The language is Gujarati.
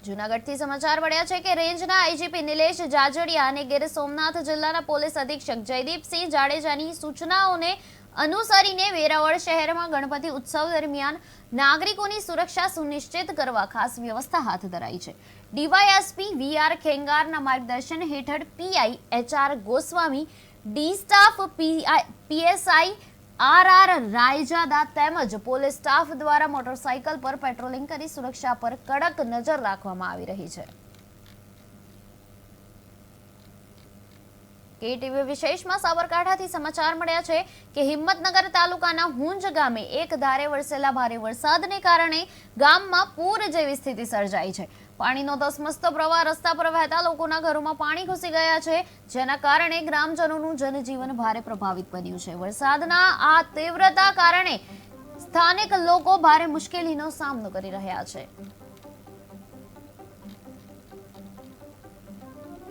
જૂનાગઢથી સમાચાર મળ્યા છે કે રેન્જના આઈજીપી નિલેશ જાજડિયા અને ગીર સોમનાથ જિલ્લાના પોલીસ અધિક્ષક જયદીપસિંહ જાડેજાની સૂચનાઓને અનુસરીને વેરાવળ શહેરમાં ગણપતિ ઉત્સવ દરમિયાન નાગરિકોની સુરક્ષા સુનિશ્ચિત કરવા ખાસ વ્યવસ્થા હાથ ધરાઈ છે। ડીવાયએસપી વીઆર ખેંગારના માર્ગદર્શન હેઠળ PI HR Goswami, D staff PSI RR Raizada તેમજ પોલીસ સ્ટાફ દ્વારા મોટરસાયકલ પર પેટ્રોલિંગ કરી સુરક્ષા પર કડક નજર રાખવામાં આવી રહી છે। કેટીવી વિશેષમાં સાબરકાંઠાથી સમાચાર મળ્યા છે કે હિંમતનગર તાલુકાના હુંજ ગામે એક ધારે વરસેલા ભારે વરસાદને કારણે ગામમાં પૂર જેવી સ્થિતિ સર્જાઈ છે। પાણીનો ધસમસતો પ્રવાહ રસ્તા પર વહેતા લોકોના ઘરોમાં પાણી ઘૂસી ગયા છે, જેના કારણે ગ્રામજનોનું જનજીવન ભારે પ્રભાવિત બન્યું છે। વરસાદના આ તીવ્રતા કારણે સ્થાનિક લોકો ભારે મુશ્કેલીનો સામનો કરી રહ્યા છે।